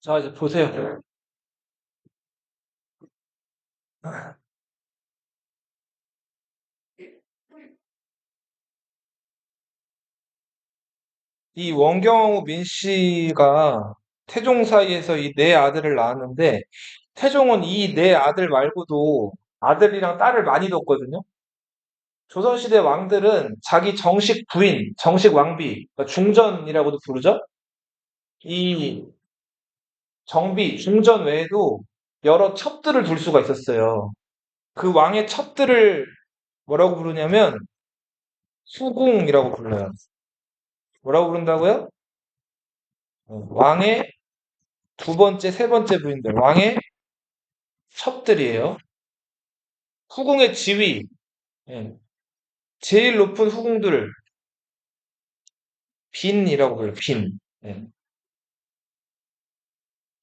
자, 이제 보세요. 이 원경우 민 씨가 태종 사이에서 이 네 아들을 낳았는데, 태종은 이 네 아들 말고도 아들이랑 딸을 많이 뒀거든요. 조선시대 왕들은 자기 정식 부인, 정식 왕비, 그러니까 중전이라고도 부르죠. 이 정비, 중전 외에도 여러 첩들을 둘 수가 있었어요. 그 왕의 첩들을 뭐라고 부르냐면 수궁이라고 불러요. 뭐라고 부른다고요? 왕의 두 번째, 세 번째 부인들, 왕의 첩들이에요. 후궁의 지위, 예, 제일 높은 후궁들을 빈이라고 불러요. 빈. 예.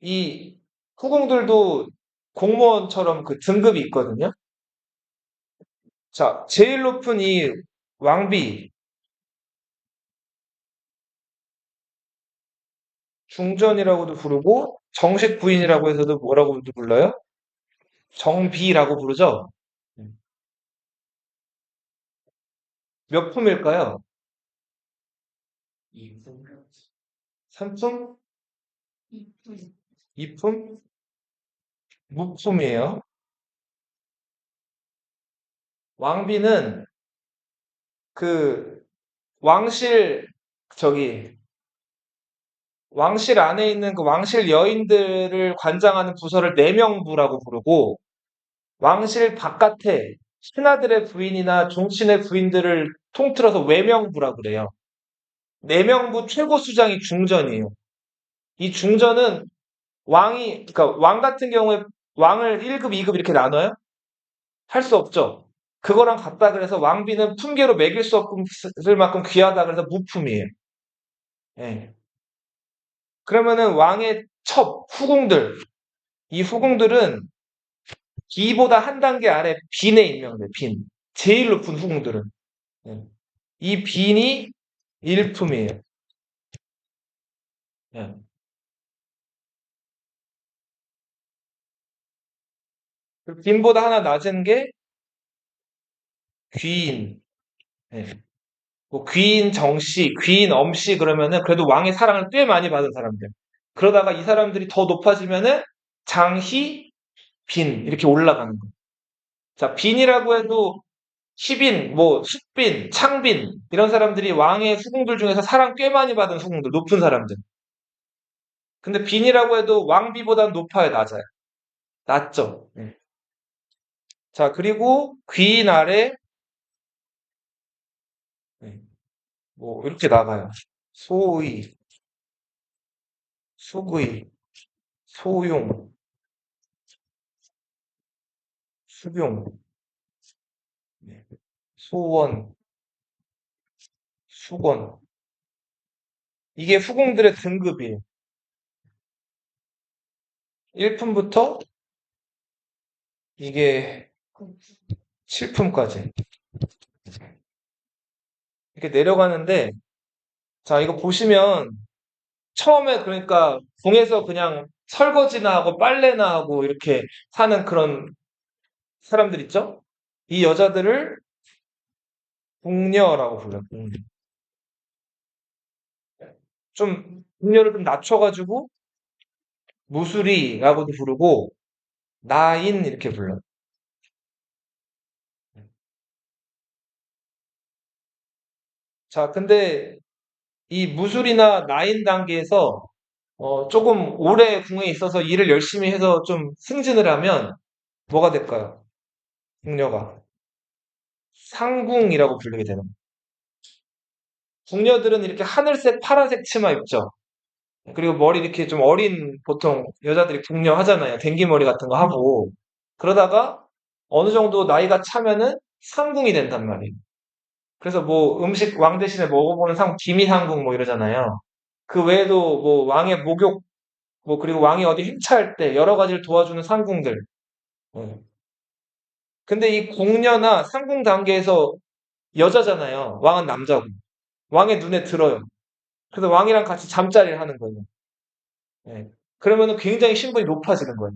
이 후궁들도 공무원처럼 그 등급이 있거든요. 자, 제일 높은 이 왕비, 중전이라고도 부르고 정식 부인이라고 해서도 뭐라고도 불러요? 정비라고 부르죠. 몇 품일까요? 삼품? 이품? 무품이에요. 왕비는 그 왕실 저기 왕실 안에 있는 그 왕실 여인들을 관장하는 부서를 내명부라고 부르고 왕실 바깥에 신하들의 부인이나 종친의 부인들을 통틀어서 외명부라고 그래요. 내명부 최고 수장이 중전이에요. 이 중전은 그러니까 왕 같은 경우에 왕을 1급, 2급 이렇게 나눠요? 할 수 없죠. 그거랑 같다 그래서 왕비는 품계로 매길 수 없을 만큼 귀하다 그래서 무품이에요. 예. 그러면은 왕의 첩, 후궁들, 이 후궁들은 기보다 한 단계 아래 빈에 임명돼, 빈. 제일 높은 후궁들은. 예. 이 빈이 일품이에요. 예. 그 빈보다 하나 낮은 게 귀인. 예. 뭐 귀인 정씨, 귀인 엄씨 그러면은 그래도 왕의 사랑을 꽤 많이 받은 사람들. 그러다가 이 사람들이 더 높아지면은 장희, 빈 이렇게 올라가는 거예요. 자, 빈이라고 해도 시빈, 뭐 숙빈, 창빈 이런 사람들이 왕의 후궁들 중에서 사랑 꽤 많이 받은 후궁들, 높은 사람들. 근데 빈이라고 해도 왕비보다는 높아요, 낮아요. 낮죠. 네. 자, 그리고 귀인 아래 네, 뭐 이렇게 나가요. 소의, 수의, 소용, 수용, 네, 소원, 수건. 이게 후궁들의 등급이에요. 1품부터 이게 7품까지 이렇게 내려가는데 자, 이거 보시면 처음에 그러니까 궁에서 그냥 설거지나 하고 빨래나 하고 이렇게 사는 그런 사람들 있죠? 이 여자들을 궁녀라고 불러요. 궁녀. 좀 궁녀를 좀 낮춰가지고 무수리라고도 부르고 나인 이렇게 불러요. 자, 근데 이 무술이나 나인 단계에서 조금 오래 궁에 있어서 일을 열심히 해서 좀 승진을 하면 뭐가 될까요? 궁녀가 상궁이라고 불리게 되는 거예요. 궁녀들은 이렇게 하늘색, 파란색 치마 입죠. 그리고 머리 이렇게 좀 어린 보통 여자들이 궁녀 하잖아요. 댕기머리 같은 거 하고 그러다가 어느 정도 나이가 차면은 상궁이 된단 말이에요. 그래서 뭐 음식 왕 대신에 먹어보는 상궁, 기미상궁 뭐 이러잖아요. 그 외에도 뭐 왕의 목욕 뭐 그리고 왕이 어디 행차할 때 여러 가지를 도와주는 상궁들. 예. 근데 이 궁녀나 상궁 단계에서 여자잖아요. 왕은 남자고. 왕의 눈에 들어요. 그래서 왕이랑 같이 잠자리를 하는 거예요. 예. 그러면은 굉장히 신분이 높아지는 거예요.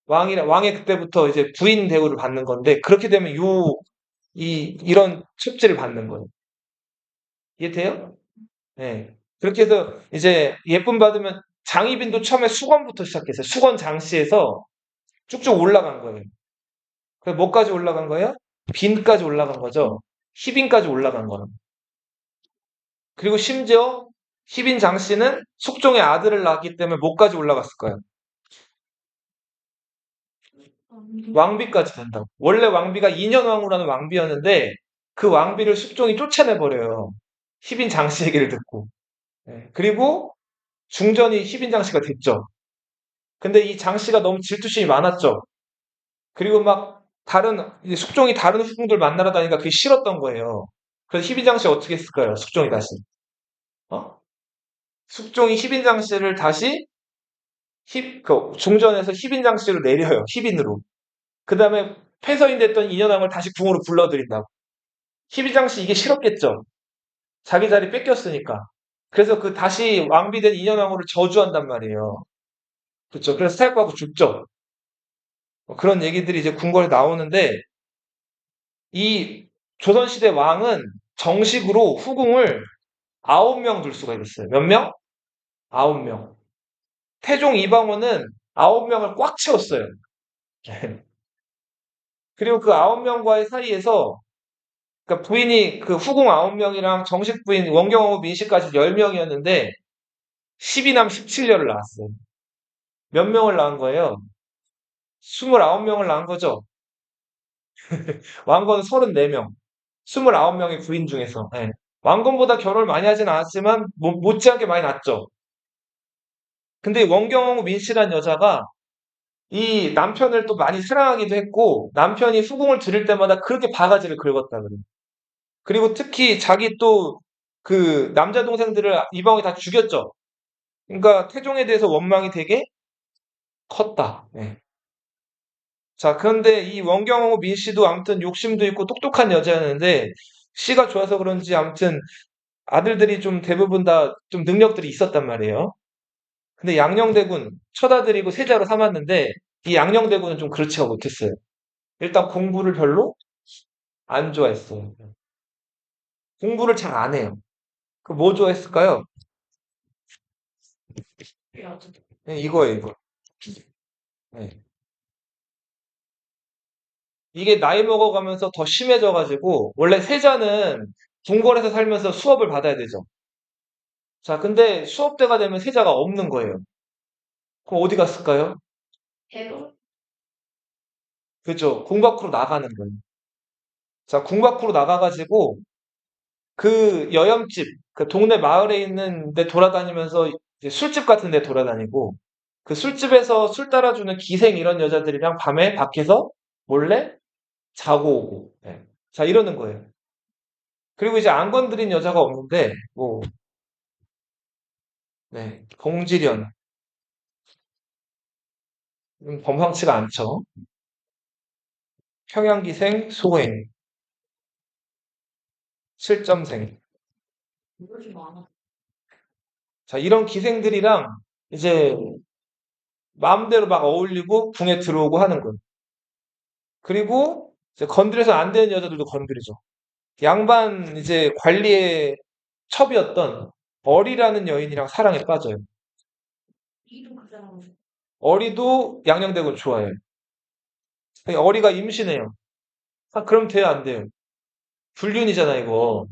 왕의 그때부터 이제 부인 대우를 받는 건데, 그렇게 되면 이런 첩지를 받는 거예요. 이해돼요? 네. 그렇게 해서 이제 예쁨 받으면 장희빈도 처음에 수건부터 시작했어요. 수건 장씨에서 쭉쭉 올라간 거예요. 그래서 뭐까지 올라간 거예요? 빈까지 올라간 거죠. 희빈까지 올라간 거예요. 그리고 심지어 희빈 장씨는 숙종의 아들을 낳았기 때문에 뭐까지 올라갔을 거예요? 왕비까지 된다고. 원래 왕비가 인현왕후라는 왕비였는데 그 왕비를 숙종이 쫓아내버려요. 희빈 장씨 얘기를 듣고. 네. 그리고 중전이 희빈 장씨가 됐죠. 근데 이 장씨가 너무 질투심이 많았죠. 그리고 막 이제 숙종이 다른 후궁들 만나러 다니니까 그게 싫었던 거예요. 그래서 희빈장 씨 어떻게 했을까요? 숙종이 다시. 어? 숙종이 희빈장 씨를 다시 중전에서 희빈장 씨로 내려요. 희빈으로. 그 다음에 폐서인 됐던 인현왕을 다시 궁으로 불러들인다고. 희빈장 씨 이게 싫었겠죠. 자기 자리 뺏겼으니까. 그래서 그 다시 왕비된 인현왕후를 저주한단 말이에요. 그렇죠. 그래서 사역하고 죽죠. 그런 얘기들이 이제 궁궐에 나오는데 이 조선시대 왕은 정식으로 후궁을 9명 둘 수가 있었어요. 몇 명? 9명. 태종 이방원은 9명을 꽉 채웠어요. 그리고 그 9명과의 사이에서 그러니까 부인이 그 후궁 9명이랑 정식 부인 원경하고 민씨까지 10명이었는데 12남 17녀를 낳았어요. 몇 명을 낳은 거예요? 29명을 낳은 거죠. 왕건은 34명. 29명의 부인 중에서. 예. 왕건보다 결혼을 많이 하진 않았지만 못지않게 많이 낳았죠. 근데 원경하고 민씨란 여자가 이 남편을 또 많이 사랑하기도 했고 남편이 후궁을 들일 때마다 그렇게 바가지를 긁었다 그래요. 그리고 특히 자기 또 그 남자 동생들을 이방원이 다 죽였죠. 그러니까 태종에 대해서 원망이 되게 컸다. 예. 자, 그런데 이 원경하고 민 씨도 아무튼 욕심도 있고 똑똑한 여자였는데 씨가 좋아서 그런지 아무튼 아들들이 좀 대부분 다 좀 능력들이 있었단 말이에요. 근데 양녕대군 처다드리고 세자로 삼았는데 이 양녕대군은 좀 그렇지가 못했어요. 일단 공부를 별로 안 좋아했어요. 공부를 잘 안 해요. 그 뭐 좋아했을까요? 네, 이거예요, 이거. 네. 이게 나이 먹어가면서 더 심해져가지고 원래 세자는 궁궐에서 살면서 수업을 받아야 되죠. 자, 근데 수업 때가 되면 세자가 없는 거예요. 그럼 어디 갔을까요? 그죠? 궁 밖으로 나가는 거예요. 자, 궁 밖으로 나가가지고 그 여염집, 그 동네 마을에 있는 데 돌아다니면서 이제 술집 같은 데 돌아다니고 그 술집에서 술 따라주는 기생 이런 여자들이랑 밤에 밖에서 몰래 자고 오고. 예. 자, 이러는 거예요. 그리고 이제 안 건드린 여자가 없는데 뭐 네, 봉지련 범상치가 않죠. 평양기생, 소행, 실점생. 자, 이런 기생들이랑 이제 마음대로 막 어울리고 궁에 들어오고 하는 거예요. 그리고 이제 건드려서 안 되는 여자들도 건드리죠. 양반 이제 관리의 첩이었던 어리라는 여인이랑 사랑에 빠져요. 어리도 양녕대군 좋아해요. 어리가 임신해요. 아, 그럼 돼요, 안 돼요? 불륜이잖아, 이거.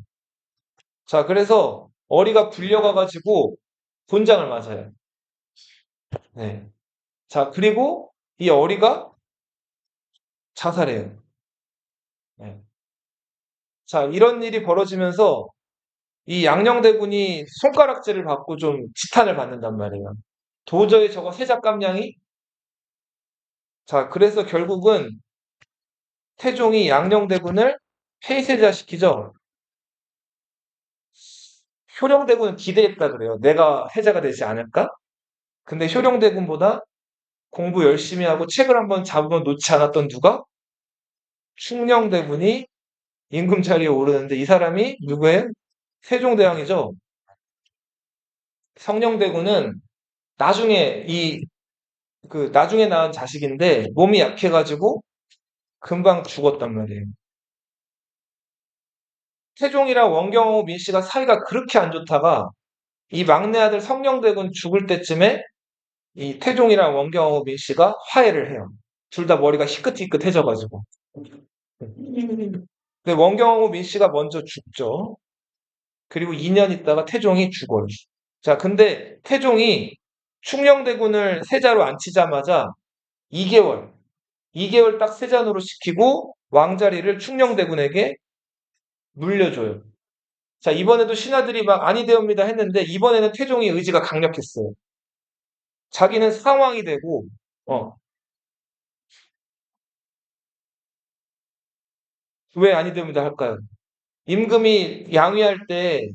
자, 그래서 어리가 불려가가지고 곤장을 맞아요. 네. 자, 그리고 이 어리가 자살해요. 네. 자, 이런 일이 벌어지면서 이 양녕대군이 손가락질을 받고 좀 지탄을 받는단 말이에요. 도저히 저거 세자감량이? 자, 그래서 결국은 태종이 양녕대군을 폐쇄자시키죠. 효령대군은 기대했다 그래요. 내가 해자가 되지 않을까? 근데 효령대군보다 공부 열심히 하고 책을 한번 잡으면 놓지 않았던 누가? 충녕대군이 임금 자리에 오르는데 이 사람이 누구예요? 세종대왕이죠. 성녕대군은 나중에 나중에 낳은 자식인데 몸이 약해가지고 금방 죽었단 말이에요. 태종이랑 원경호 민 씨가 사이가 그렇게 안 좋다가 이 막내 아들 성령대군 죽을 때쯤에 이 태종이랑 원경호 민 씨가 화해를 해요. 둘 다 머리가 희끗희끗해져가지고. 근데 원경호 민 씨가 먼저 죽죠. 그리고 2년 있다가 태종이 죽어요. 자, 근데 태종이 충녕대군을 세자로 앉히자마자 2개월, 2개월 딱 세자노로 시키고 왕자리를 충녕대군에게 물려줘요. 자, 이번에도 신하들이 막 아니 되옵니다 했는데 이번에는 태종의 의지가 강력했어요. 자기는 상왕이 되고, 어, 왜 아니 되옵니다 할까요? 임금이 양위할 때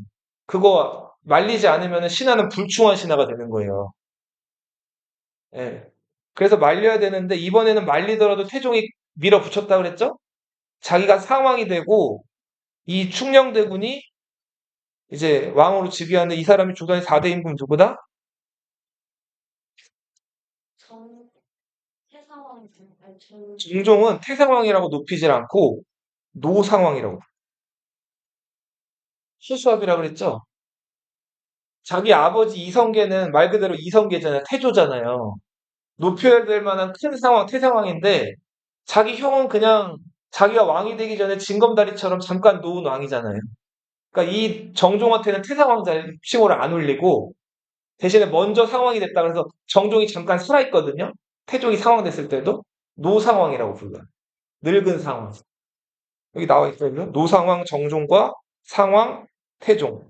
그거 말리지 않으면 신하는 불충한 신하가 되는 거예요. 예. 그래서 말려야 되는데 이번에는 말리더라도 태종이 밀어붙였다 그랬죠? 자기가 상왕이 되고 이 충녕대군이 이제 왕으로 즉위하는데 이 사람이 조선의 4대 임금 누구다? 정종은 태상왕이라고 높이질 않고 노상왕이라고. 수수합이라 그랬죠? 자기 아버지 이성계는 말 그대로 이성계잖아요. 태조잖아요. 높여야 될 만한 큰 상황, 태상왕인데 자기 형은 그냥 자기가 왕이 되기 전에 징검다리처럼 잠깐 놓은 왕이잖아요. 그러니까 이 정종한테는 태상왕자 칭호를 안 올리고 대신에 먼저 상왕이 됐다 그래서 정종이 잠깐 살아있거든요. 태종이 상왕 됐을 때도 노상왕이라고 불러요. 늙은 상왕. 여기 나와 있거든요. 노상왕 정종과 상왕 태종.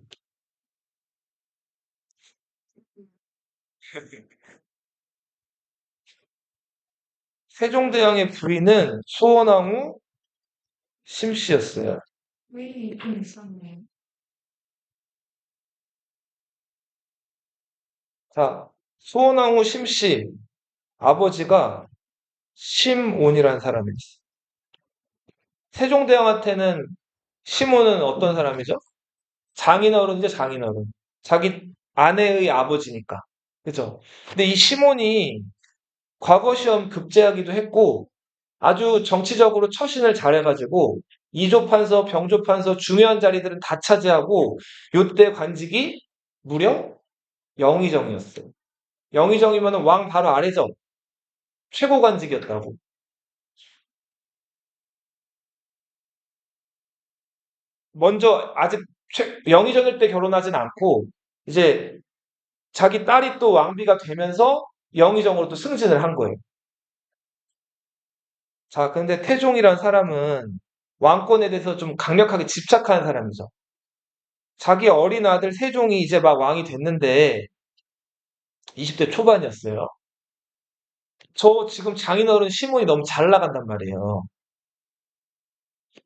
세종대왕의 부인은 수원왕후 심씨였어요. 자, 수원왕후 심씨 아버지가 심온이라는 사람이 있어요. 세종대왕한테는 심온은 어떤 사람이죠? 장인어른이죠, 장인어른. 자기 아내의 아버지니까. 그죠? 근데 이 심온이 과거 시험 급제하기도 했고 아주 정치적으로 처신을 잘해가지고 이조판서, 병조판서 중요한 자리들은 다 차지하고 요때 관직이 무려 영의정이었어요. 영의정이면 왕 바로 아래죠. 최고 관직이었다고. 먼저 아직 영의정일 때 결혼하진 않고 이제 자기 딸이 또 왕비가 되면서 영의정으로 또 승진을 한 거예요. 자, 근데 태종이란 사람은 왕권에 대해서 좀 강력하게 집착하는 사람이죠. 자기 어린 아들 세종이 이제 막 왕이 됐는데 20대 초반이었어요. 저 지금 장인어른 시몬이 너무 잘 나간단 말이에요.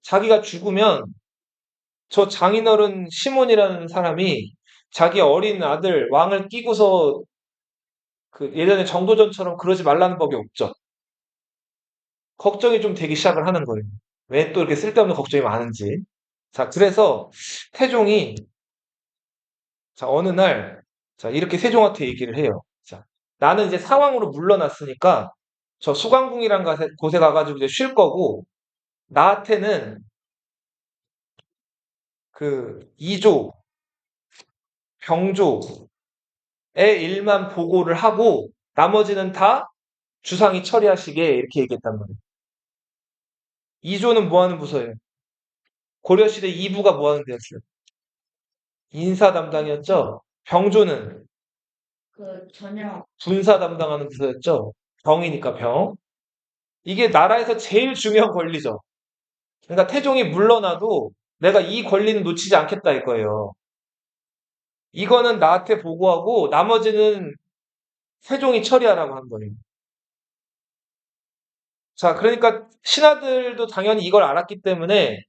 자기가 죽으면 저 장인어른 시몬이라는 사람이 자기 어린 아들 왕을 끼고서 그 예전에 정도전처럼 그러지 말라는 법이 없죠. 걱정이 좀 되기 시작을 하는 거예요. 왜 또 이렇게 쓸데없는 걱정이 많은지. 자, 그래서 태종이 자, 어느 날 자, 이렇게 세종한테 얘기를 해요. 자, 나는 이제 상왕으로 물러났으니까 저 수강궁이란 곳에 가가지고 이제 쉴 거고 나한테는 그 이조, 병조의 일만 보고를 하고 나머지는 다 주상이 처리하시게 이렇게 얘기했단 말이에요. 이조는 뭐 하는 부서예요? 고려시대 이부가 뭐 하는 데였어요? 인사 담당이었죠? 병조는 군사 담당하는 부서였죠? 병이니까 병. 이게 나라에서 제일 중요한 권리죠. 그러니까 태종이 물러나도 내가 이 권리는 놓치지 않겠다 이거예요. 이거는 나한테 보고하고 나머지는 세종이 처리하라고 한 거예요. 자, 그러니까 신하들도 당연히 이걸 알았기 때문에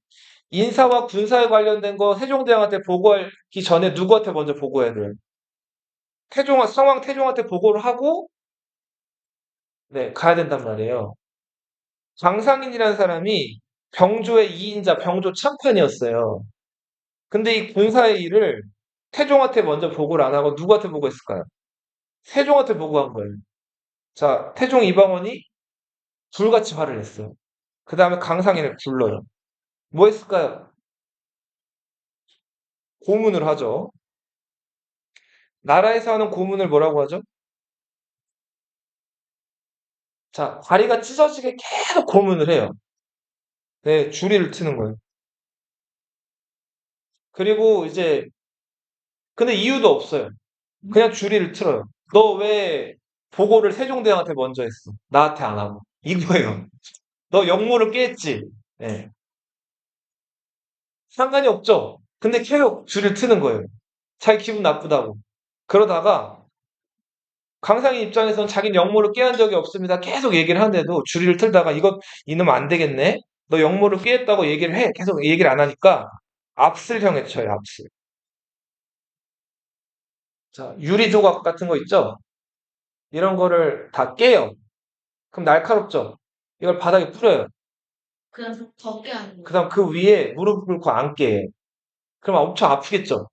인사와 군사에 관련된 거 세종대왕한테 보고하기 전에 누구한테 먼저 보고해야 돼요? 상왕 태종한테 보고를 하고 네, 가야 된단 말이에요. 장상인이라는 사람이 병조의 2인자, 병조 참판이었어요. 근데 이 군사의 일을 태종한테 먼저 보고를 안 하고 누구한테 보고했을까요? 세종한테 보고한 거예요. 자, 태종 이방원이 불같이 화를 냈어요. 그 다음에 강상인을 불러요. 뭐 했을까요? 고문을 하죠. 나라에서 하는 고문을 뭐라고 하죠? 자, 다리가 찢어지게 계속 고문을 해요. 네, 주리를 트는 거예요. 그리고 이제, 근데 이유도 없어요. 그냥 주리를 틀어요. 너 왜 보고를 세종대왕한테 먼저 했어? 나한테 안 하고. 이거예요. 너 역모를 깼지? 네. 상관이 없죠? 근데 계속 줄을 트는 거예요. 자기 기분 나쁘다고. 그러다가 강상인 입장에서는 자기는 역모를 깨한 적이 없습니다. 계속 얘기를 하는데도 줄을 틀다가 이것 이놈 안 되겠네. 너 역모를 깨했다고 얘기를 해. 계속 얘기를 안 하니까 압슬형에 쳐요. 압슬. 자, 유리 조각 같은 거 있죠? 이런 거를 다 깨요. 그럼 날카롭죠? 이걸 바닥에 뿌려요. 그래서 덮게 하는 거예요. 그다음 그 위에 무릎 꿇고 앉게. 그럼 엄청 아프겠죠?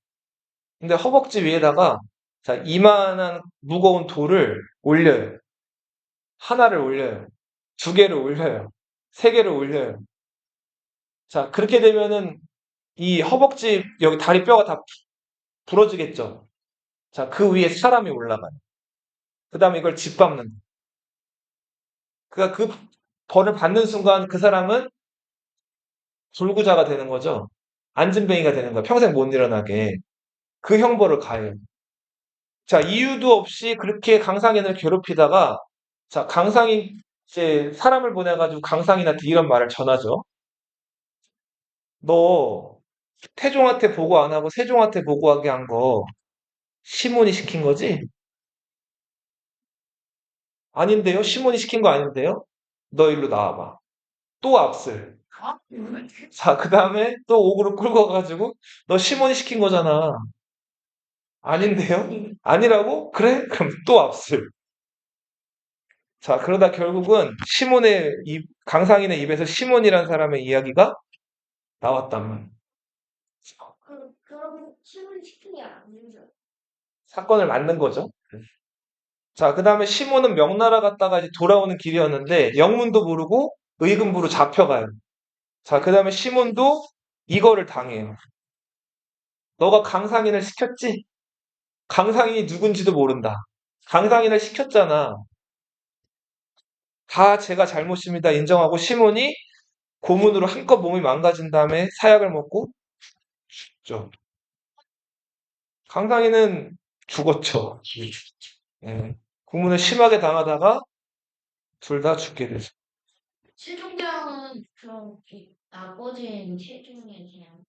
근데 허벅지 위에다가 자, 이만한 무거운 돌을 올려요. 하나를 올려요. 두 개를 올려요. 세 개를 올려요. 자, 그렇게 되면은 이 허벅지 여기 다리 뼈가 다 부러지겠죠? 자, 그 위에 사람이 올라가요. 그 다음에 이걸 짓밟는. 그러니까 그 벌을 받는 순간 그 사람은 불구자가 되는 거죠. 안진뱅이가 되는 거야. 평생 못 일어나게. 그 형벌을 가해요. 자, 이유도 없이 그렇게 강상인을 괴롭히다가, 자, 강상인, 이제 사람을 보내가지고 강상인한테 이런 말을 전하죠. 너 태종한테 보고 안 하고 세종한테 보고하게 한 거 시몬이 시킨 거지? 아닌데요? 시몬이 시킨 거 아닌데요? 너 일로 나와봐. 또 압슬. 아, 자, 그 다음에 또 옥으로 끌고 가가지고 너 시몬이 시킨 거잖아. 아닌데요? 아니라고? 그래? 그럼 또 압슬. 자, 그러다 결국은 강상인의 입에서 시몬이란 사람의 이야기가 나왔단 말이야. 그럼 신문 시킨 게 아니죠. 사건을 만든 거죠. 자, 그 다음에 시몬은 명나라 갔다가 이제 돌아오는 길이었는데 영문도 모르고 의금부로 잡혀가요. 자, 그 다음에 시몬도 이거를 당해요. 너가 강상인을 시켰지? 강상인이 누군지도 모른다. 강상인을 시켰잖아. 다 제가 잘못입니다. 인정하고 시몬이 고문으로 한껏 몸이 망가진 다음에 사약을 먹고 죽죠. 강상인은 죽었죠. 예. 고문을 심하게 당하다가 둘 다 죽게 되죠. 세종대왕은 그럼 이 아버지는 세종에 그냥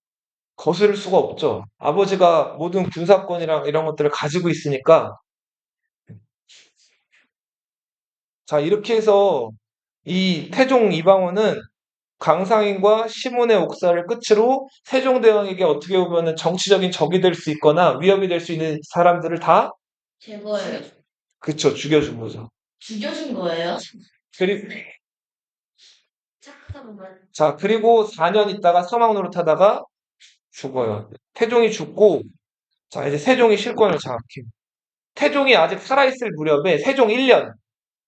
거스를 수가 없죠. 아버지가 모든 군사권이랑 이런 것들을 가지고 있으니까. 자, 이렇게 해서 이 태종 이방원은 강상인과 시몬의 옥사를 끝으로 세종대왕에게 어떻게 보면 정치적인 적이 될 수 있거나 위협이 될 수 있는 사람들을 다, 제거해요. 그쵸, 죽여준 거죠. 죽여준 거예요? 그리고, 잠깐만. 자, 그리고 4년 있다가 사막 노릇하다가 죽어요. 태종이 죽고, 자, 이제 세종이 실권을 장악해요. 태종이 아직 살아있을 무렵에 세종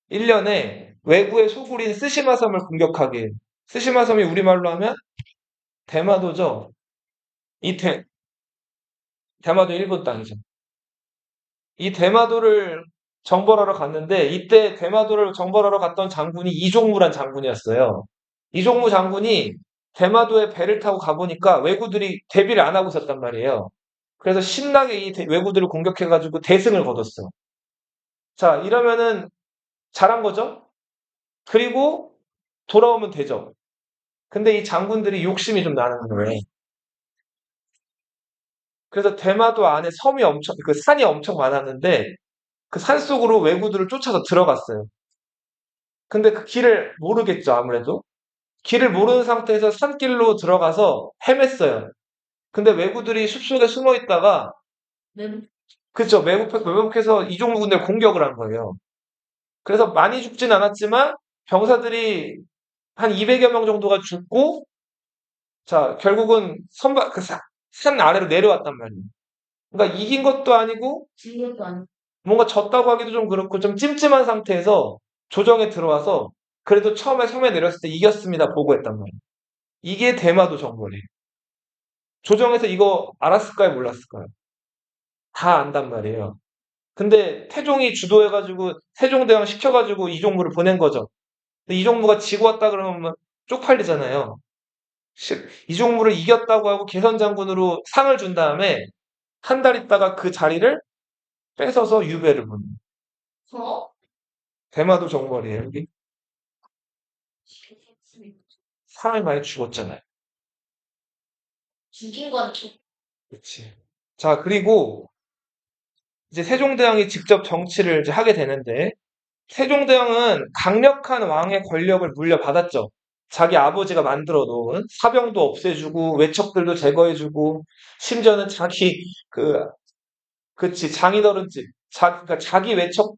1년에 외구의 소굴인 쓰시마 섬을 공격하게 해요. 쓰시마 섬이 우리말로 하면 대마도죠. 이 대마도 일본 땅이죠. 이 대마도를 정벌하러 갔는데 이때 대마도를 정벌하러 갔던 장군이 이종무란 장군이었어요. 이종무 장군이 대마도에 배를 타고 가보니까 왜구들이 대비를 안 하고 있었단 말이에요. 그래서 신나게 이 왜구들을 공격해가지고 대승을 거뒀어. 자, 이러면은 잘한 거죠? 그리고 돌아오면 되죠. 근데 이 장군들이 욕심이 좀 나는 거예요. 그래서 대마도 안에 그 산이 엄청 많았는데 그 산 속으로 왜구들을 쫓아서 들어갔어요. 근데 그 길을 모르겠죠, 아무래도. 길을 모르는 상태에서 산길로 들어가서 헤맸어요. 근데 왜구들이 숲속에 숨어 있다가, 네. 그쵸, 매복해서 이종무 군대를 공격을 한 거예요. 그래서 많이 죽진 않았지만 병사들이 한 200여 명 정도가 죽고, 자, 결국은 산 아래로 내려왔단 말이에요. 그러니까 이긴 것도 아니고, 진 것도 아니고. 뭔가 졌다고 하기도 좀 그렇고 좀 찜찜한 상태에서 조정에 들어와서 그래도 처음에 섬에 내렸을 때 이겼습니다 보고했단 말이에요. 이게 대마도 정벌이에요. 조정에서 이거 알았을까요, 몰랐을까요? 다 안단 말이에요. 근데 태종이 주도해가지고 세종대왕 시켜가지고 이종무를 보낸 거죠. 근데 이종무가 지고 왔다 그러면 쪽팔리잖아요. 이종무를 이겼다고 하고 개선장군으로 상을 준 다음에 한 달 있다가 그 자리를 뺏어서 유배를 보내. 어? 대마도 정벌이에요. 여기 사람이 많이 죽었잖아요. 죽인 건 그렇지. 자, 그리고 이제 세종대왕이 직접 정치를 이제 하게 되는데 세종대왕은 강력한 왕의 권력을 물려받았죠. 자기 아버지가 만들어 놓은 사병도 없애주고 외척들도 제거해주고 심지어는 자기 그치 장인어른 집, 그러니까 자기 외척,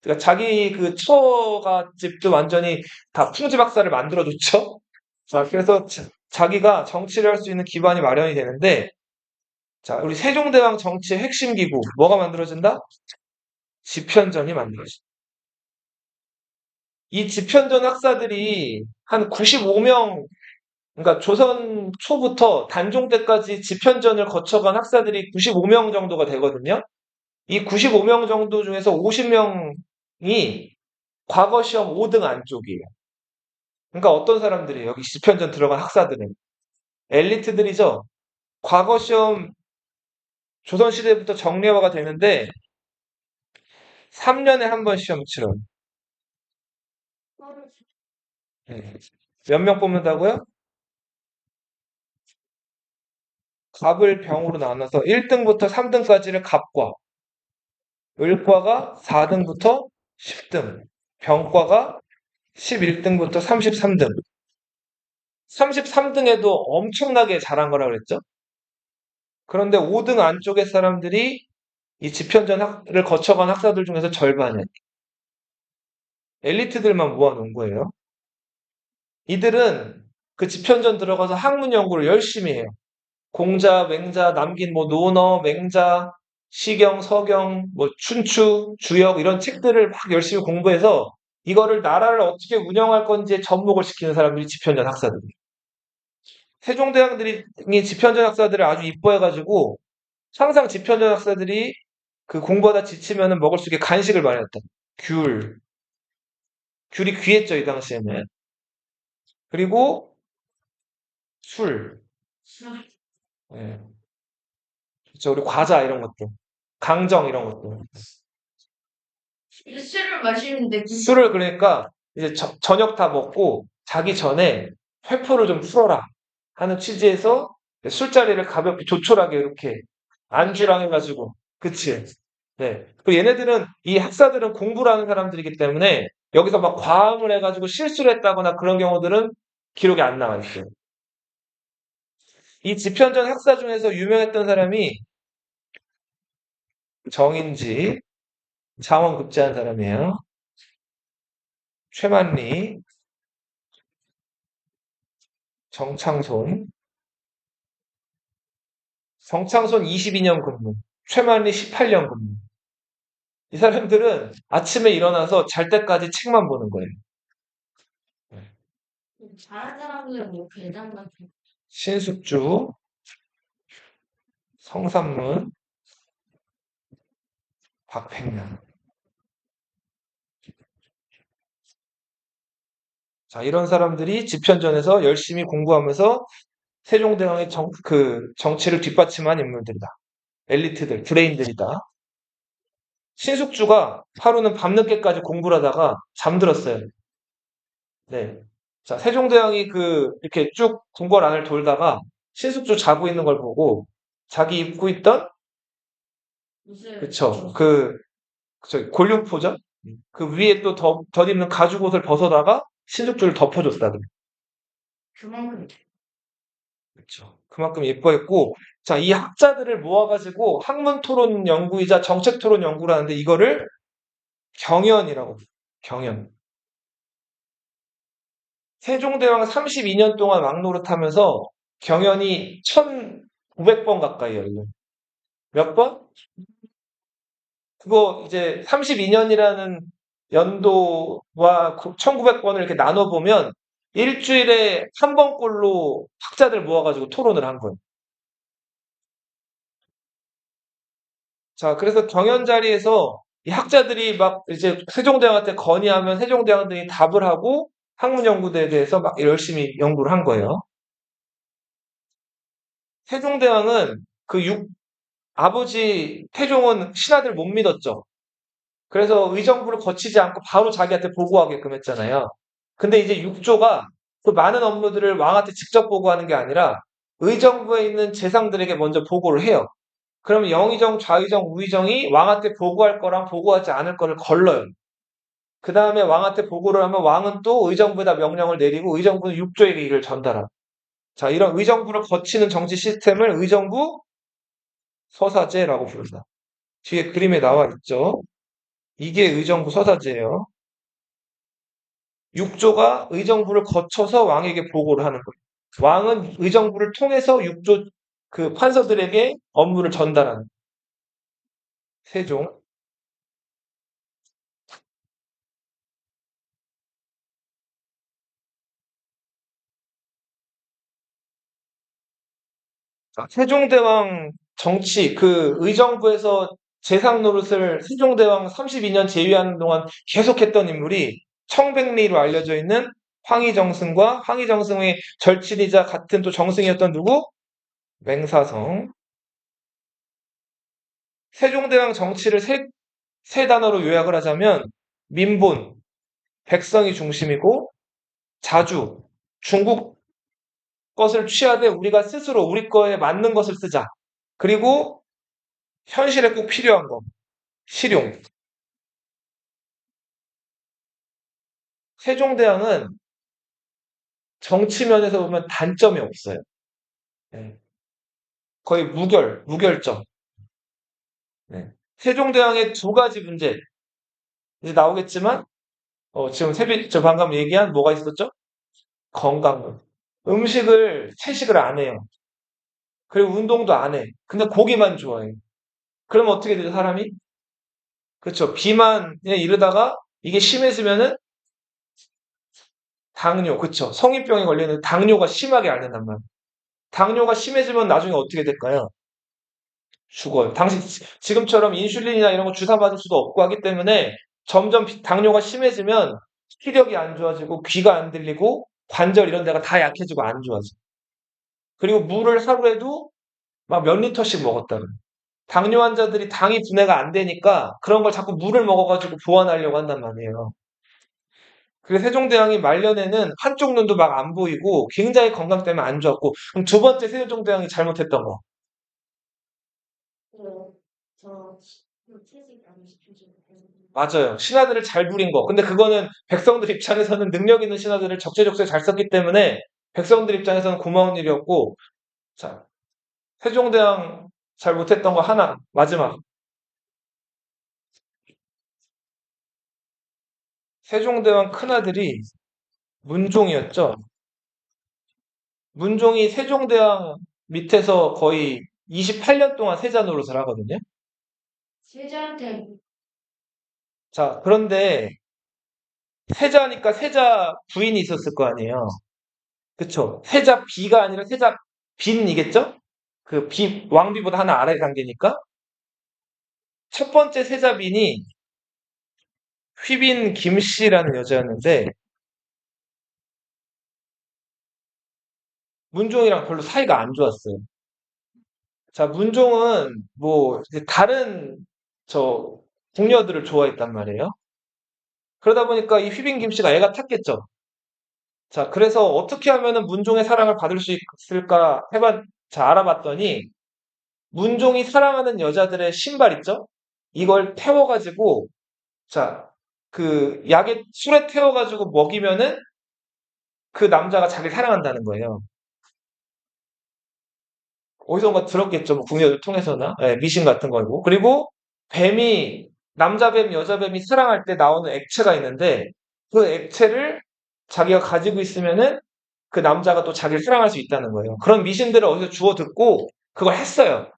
그러니까 자기 그 처가 집도 완전히 다 풍지박산을 만들어줬죠. 자, 그래서 자기가 정치를 할 수 있는 기반이 마련이 되는데 자, 우리 세종대왕 정치의 핵심 기구 뭐가 만들어진다? 집현전이 만들어진다. 이 집현전 학사들이 한 95명, 그러니까 조선 초부터 단종 때까지 집현전을 거쳐간 학사들이 95명 정도가 되거든요. 이 95명 정도 중에서 50명이 과거 시험 5등 안쪽이에요. 그러니까 어떤 사람들이에요? 여기 집현전 들어간 학사들은 엘리트들이죠. 과거 시험 조선시대부터 정례화가 되는데 3년에 한 번 시험 치러요. 네. 몇 명 뽑는다고요? 갑을 병으로 나눠서 1등부터 3등까지를 갑과, 을과가 4등부터 10등, 병과가 11등부터 33등. 33등에도 엄청나게 잘한 거라 그랬죠? 그런데 5등 안쪽의 사람들이 이 집현전을 거쳐간 학사들 중에서 절반이에요. 엘리트들만 모아놓은 거예요. 이들은 그 집현전 들어가서 학문 연구를 열심히 해요. 공자, 맹자, 남긴 뭐 논어, 맹자, 시경, 서경, 뭐 춘추, 주역 이런 책들을 막 열심히 공부해서 이거를 나라를 어떻게 운영할 건지에 접목을 시키는 사람들이 집현전 학사들이. 세종대왕들이 집현전 학사들을 아주 이뻐해가지고 항상 집현전 학사들이 그 공부하다 지치면은 먹을 수 있게 간식을 마련했다. 귤. 귤이 귀했죠, 이 당시에는. 그리고 술. 예. 그렇죠. 우리 과자 이런 것들. 강정 이런 것들. 술을 마시는데 술을 그러니까 이제 저녁 다 먹고 자기 전에 회포를 좀 풀어라 하는 취지에서 술자리를 가볍게 조촐하게 이렇게 안주랑 해가지고 그치? 네. 그리고 얘네들은 이 학사들은 공부를 하는 사람들이기 때문에 여기서 막 과음을 해가지고 실수를 했다거나 그런 경우들은 기록에 안 나와 있어요. 이 집현전 학사 중에서 유명했던 사람이 정인지, 장원급제한 사람이에요. 최만리, 정창손, 정창손 22년 근무, 최만리 18년 근무. 이 사람들은 아침에 일어나서 잘 때까지 책만 보는 거예요. 다른 사람들은 뭐 괴담 같은 신숙주, 성삼문, 박팽량. 자, 이런 사람들이 집현전에서 열심히 공부하면서 세종대왕의 정치를 뒷받침한 인물들이다. 엘리트들, 브레인들이다. 신숙주가 하루는 밤늦게까지 공부를 하다가 잠들었어요. 네. 자, 세종대왕이 이렇게 쭉 궁궐 안을 돌다가 신숙주 자고 있는 걸 보고 자기 입고 있던, 옷을 그쵸. 골륜포죠? 그 위에 또 덧입는 가죽옷을 벗어다가 신숙주를 덮어줬다. 그만큼 그쵸. 그만큼 예뻐했고, 자, 이 학자들을 모아가지고 학문 토론 연구이자 정책 토론 연구를 하는데 이거를 경연이라고 해요. 경연. 세종대왕 32년 동안 왕노릇하면서 경연이 1,900번 가까이 열려요. 몇 번? 그거 이제 32년이라는 연도와 1900번을 이렇게 나눠보면 일주일에 한 번꼴로 학자들 모아가지고 토론을 한 거예요. 자, 그래서 경연 자리에서 이 학자들이 막 이제 세종대왕한테 건의하면 세종대왕들이 답을 하고 학문연구대에 대해서 막 열심히 연구를 한 거예요. 세종대왕은 아버지 태종은 신하들 못 믿었죠. 그래서 의정부를 거치지 않고 바로 자기한테 보고하게끔 했잖아요. 근데 이제 육조가 그 많은 업무들을 왕한테 직접 보고하는 게 아니라 의정부에 있는 재상들에게 먼저 보고를 해요. 그러면 영의정, 좌의정, 우의정이 왕한테 보고할 거랑 보고하지 않을 거를 걸러요. 그 다음에 왕한테 보고를 하면 왕은 또 의정부에다 명령을 내리고 의정부는 육조에게 이를 전달하고. 자, 이런 의정부를 거치는 정치 시스템을 의정부 서사제라고 부른다. 뒤에 그림에 나와 있죠. 이게 의정부 서사제예요. 육조가 의정부를 거쳐서 왕에게 보고를 하는 거예요. 왕은 의정부를 통해서 육조 그 판서들에게 업무를 전달하는 세종. 자, 세종대왕 정치 그 의정부에서 재상 노릇을 세종대왕 32년 재위하는 동안 계속했던 인물이 청백리로 알려져 있는 황희정승과 황희정승의 절친이자 같은 또 정승이었던 누구? 맹사성. 세종대왕 정치를 세 단어로 요약을 하자면 민본, 백성이 중심이고 자주, 중국 것을 취하되 우리가 스스로 우리 거에 맞는 것을 쓰자. 그리고 현실에 꼭 필요한 거, 실용. 세종대왕은 정치면에서 보면 단점이 없어요. 네. 거의 무결점. 네. 세종대왕의 두 가지 문제, 이제 나오겠지만, 지금 저 방금 얘기한 뭐가 있었죠? 건강. 음식을 채식을 안 해요. 그리고 운동도 안 해. 근데 고기만 좋아해. 그러면 어떻게 되죠, 사람이? 그렇죠. 비만에 이르다가 이게 심해지면은 당뇨, 그쵸. 성인병에 걸리는 당뇨가 심하게 앓는단 말이에요. 당뇨가 심해지면 나중에 어떻게 될까요? 죽어요. 지금처럼 인슐린이나 이런 거 주사 맞을 수도 없고 하기 때문에 점점 당뇨가 심해지면 시력이 안 좋아지고 귀가 안 들리고 관절 이런 데가 다 약해지고 안 좋아져. 그리고 물을 하루에도 막 몇 리터씩 먹었다 그래요. 당뇨 환자들이 당이 분해가 안 되니까 그런 걸 자꾸 물을 먹어가지고 보완하려고 한단 말이에요. 그래서 세종대왕이 말년에는 한쪽 눈도 막 안 보이고 굉장히 건강 때문에 안 좋았고 그럼 두 번째 세종대왕이 잘못했던 거 그, 저, 채식 안 시켜주고. 맞아요. 신하들을 잘 부린 거. 근데 그거는 백성들 입장에서는 능력 있는 신하들을 적재적소에 잘 썼기 때문에 백성들 입장에서는 고마운 일이었고 자 세종대왕 잘 못했던 거 하나 마지막 세종대왕 큰아들이 문종이었죠. 문종이 세종대왕 밑에서 거의 28년 동안 세자 노릇을 하거든요. 세자한테 자 그런데 세자니까 세자 부인이 있었을 거 아니에요. 그쵸? 세자 비가 아니라 세자 빈이겠죠? 그 왕비보다 하나 아래 단계니까. 첫 번째 세자빈이 휘빈 김씨라는 여자였는데, 문종이랑 별로 사이가 안 좋았어요. 자, 문종은 뭐, 이제 다른, 저, 궁녀들을 좋아했단 말이에요. 그러다 보니까 이 휘빈 김씨가 애가 탔겠죠. 자, 그래서 어떻게 하면은 문종의 사랑을 받을 수 있을까 자, 알아봤더니, 문종이 사랑하는 여자들의 신발 있죠? 이걸 태워가지고, 자, 술에 태워가지고 먹이면은 그 남자가 자기를 사랑한다는 거예요. 어디선가 들었겠죠. 뭐 국내를 통해서나. 예, 미신 같은 거고. 그리고 남자 뱀, 여자 뱀이 사랑할 때 나오는 액체가 있는데 그 액체를 자기가 가지고 있으면은 그 남자가 또 자기를 사랑할 수 있다는 거예요. 그런 미신들을 어디서 주워 듣고 그걸 했어요.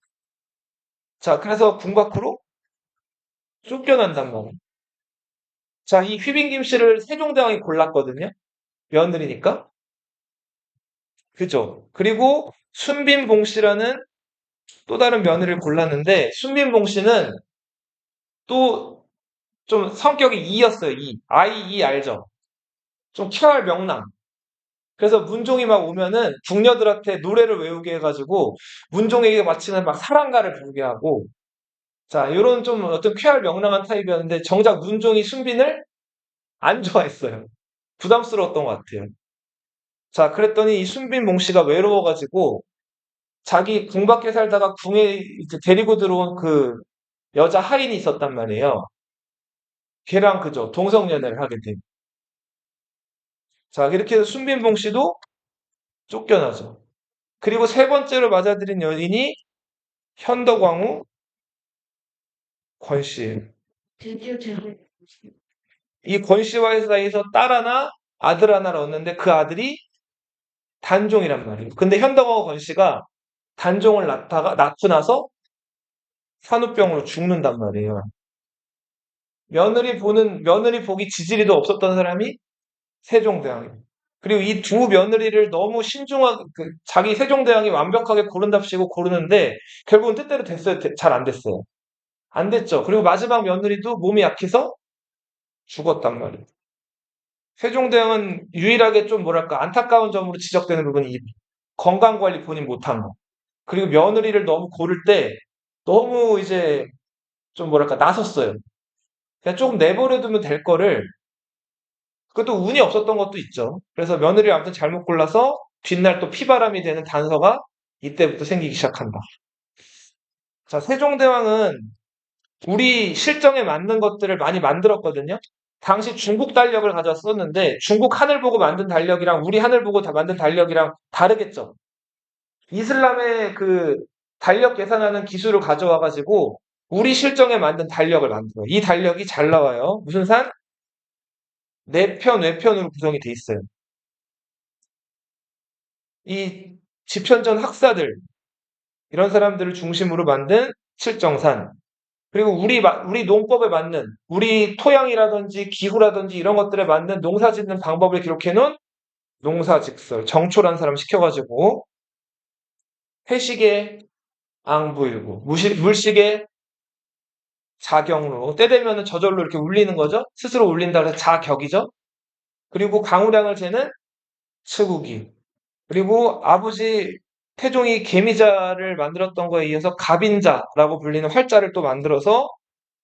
자, 그래서 궁 밖으로 쫓겨난단 말이에요. 자, 이 휘빈김 씨를 세종대왕이 골랐거든요. 며느리니까. 그죠? 그리고 순빈봉 씨라는 또 다른 며느리를 골랐는데 순빈봉 씨는 또 좀 성격이 E였어요. E. I-E 알죠? 좀 쾌활명랑. 그래서 문종이 막 오면은 궁녀들한테 노래를 외우게 해가지고 문종에게 마치는 막 사랑가를 부르게 하고 자, 요런 좀 어떤 쾌활명랑한 타입이었는데 정작 문종이 순빈을 안 좋아했어요. 부담스러웠던 것 같아요. 자, 그랬더니 이 순빈봉 씨가 외로워가지고 자기 궁 밖에 살다가 궁에 이제 데리고 들어온 그 여자 하인이 있었단 말이에요. 걔랑 그죠. 동성연애를 하게 돼. 자, 이렇게 해서 순빈봉 씨도 쫓겨나죠. 그리고 세 번째로 맞아들인 여인이 현덕왕후 권씨. 드디어 제가 이 권씨와의 사이에서 딸 하나, 아들 하나를 얻는데 그 아들이 단종이란 말이에요. 근데 현덕왕후 권씨가 단종을 낳고 나서 산후병으로 죽는단 말이에요. 며느리 보기 지지리도 없었던 사람이 세종대왕이에요. 그리고 이 두 며느리를 너무 신중하게, 자기 세종대왕이 완벽하게 고른답시고 고르는데, 결국은 뜻대로 됐어요? 잘 안 됐어요. 안 됐죠. 그리고 마지막 며느리도 몸이 약해서 죽었단 말이에요. 세종대왕은 유일하게 좀 뭐랄까, 안타까운 점으로 지적되는 부분이 이 건강관리 본인 못한 거. 그리고 며느리를 너무 고를 때, 너무 이제 좀 뭐랄까, 나섰어요. 그냥 조금 내버려 두면 될 거를 그것도 운이 없었던 것도 있죠. 그래서 며느리를 아무튼 잘못 골라서 뒷날 또 피바람이 되는 단서가 이때부터 생기기 시작한다. 자, 세종대왕은 우리 실정에 맞는 것들을 많이 만들었거든요. 당시 중국 달력을 가져와 썼는데 중국 하늘 보고 만든 달력이랑 우리 하늘 보고 만든 달력이랑 다르겠죠. 이슬람의 그 달력 계산하는 기술을 가져와 가지고 우리 실정에 맞는 달력을 만들어요. 이 달력이 잘 나와요. 무슨 산? 내편, 외편으로 구성이 돼 있어요. 이 집현전 학사들, 이런 사람들을 중심으로 만든 칠정산, 그리고 우리 농법에 맞는, 우리 토양이라든지 기후라든지 이런 것들에 맞는 농사 짓는 방법을 기록해 놓은 농사직설, 정초라는 사람 시켜가지고, 회식에 앙부일구, 물식에 자경로, 때 되면 저절로 이렇게 울리는 거죠? 스스로 울린다 그래서 자격이죠? 그리고 강우량을 재는 측우기, 그리고 아버지 태종이 개미자를 만들었던 거에 이어서 갑인자라고 불리는 활자를 또 만들어서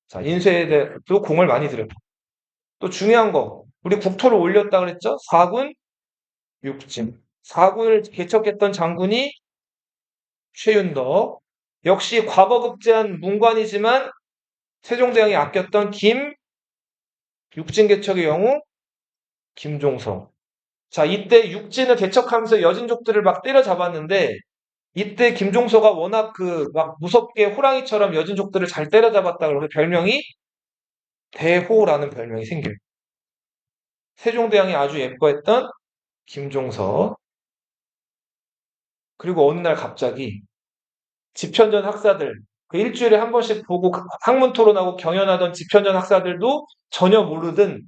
자, 인쇄에도 공을 많이 들여요. 또 중요한 거, 우리 국토를 올렸다 그랬죠? 사군 육진. 사군을 개척했던 장군이 최윤덕. 역시 과거급제한 문관이지만 세종대왕이 아꼈던 육진 개척의 영웅 김종서. 자, 이때 육진을 개척하면서 여진족들을 막 때려잡았는데 이때 김종서가 워낙 막 무섭게 호랑이처럼 여진족들을 잘 때려잡았다 그래서 별명이 대호라는 별명이 생겨요. 세종대왕이 아주 예뻐했던 김종서. 그리고 어느 날 갑자기 집현전 학사들, 그 일주일에 한 번씩 보고 학문 토론하고 경연하던 집현전 학사들도 전혀 모르던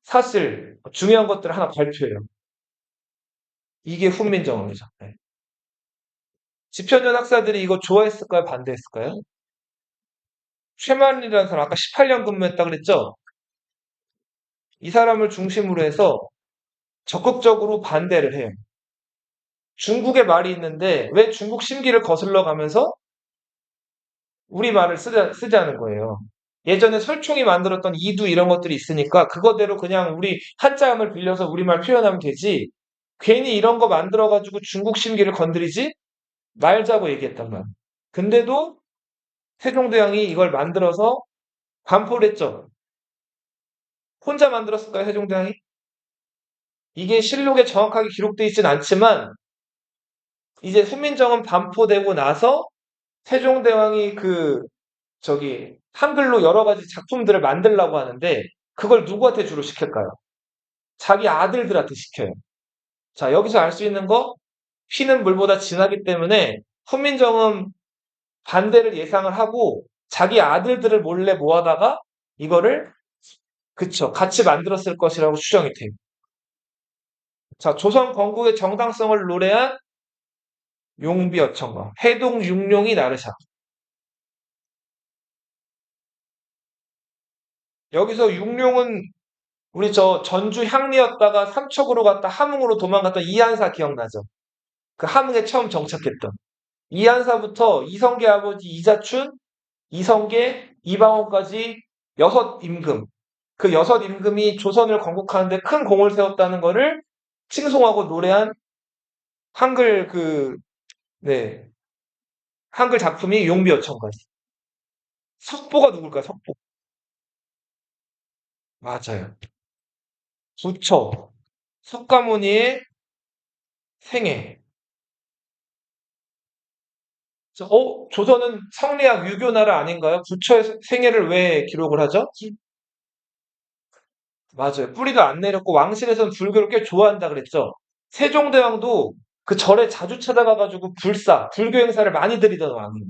사실 중요한 것들을 하나 발표해요. 이게 훈민정음이죠. 네. 집현전 학사들이 이거 좋아했을까요? 반대했을까요? 최만이라는 사람 아까 18년 근무했다 그랬죠? 이 사람을 중심으로 해서 적극적으로 반대를 해요. 중국의 말이 있는데 왜 중국 심기를 거슬러 가면서 우리 말을 쓰자는 거예요. 예전에 설총이 만들었던 이두 이런 것들이 있으니까 그거대로 그냥 우리 한자음을 빌려서 우리말 표현하면 되지. 괜히 이런 거 만들어가지고 중국 심기를 건드리지 말자고 얘기했단 말이에요. 근데도 세종대왕이 이걸 만들어서 반포를 했죠. 혼자 만들었을까요, 세종대왕이? 이게 실록에 정확하게 기록되어 있진 않지만 이제 훈민정음 반포되고 나서 세종대왕이 한글로 여러 가지 작품들을 만들라고 하는데 그걸 누구한테 주로 시킬까요? 자기 아들들한테 시켜요. 자, 여기서 알 수 있는 거 피는 물보다 진하기 때문에 훈민정음 반대를 예상을 하고 자기 아들들을 몰래 모아다가 이거를 그쵸 같이 만들었을 것이라고 추정이 돼요. 자, 조선 건국의 정당성을 노래한 용비어천가, 해동 육룡이 나르샤. 여기서 육룡은 우리 저 전주 향리였다가 삼척으로 갔다 함흥으로 도망갔던 이한사 기억나죠? 그 함흥에 처음 정착했던 이한사부터 이성계 아버지 이자춘, 이성계, 이방원까지 여섯 임금. 그 여섯 임금이 조선을 건국하는데 큰 공을 세웠다는 거를 칭송하고 노래한 한글 네, 한글 작품이 용비어천가지. 석보가 누굴까요? 석보. 맞아요. 부처. 석가모니의 생애. 조선은 성리학 유교 나라 아닌가요? 부처의 생애를 왜 기록을 하죠? 맞아요. 뿌리도 안 내렸고 왕실에서는 불교를 꽤 좋아한다 그랬죠. 세종대왕도 그 절에 자주 찾아가가지고 불교 행사를 많이 드리던 왕이에요.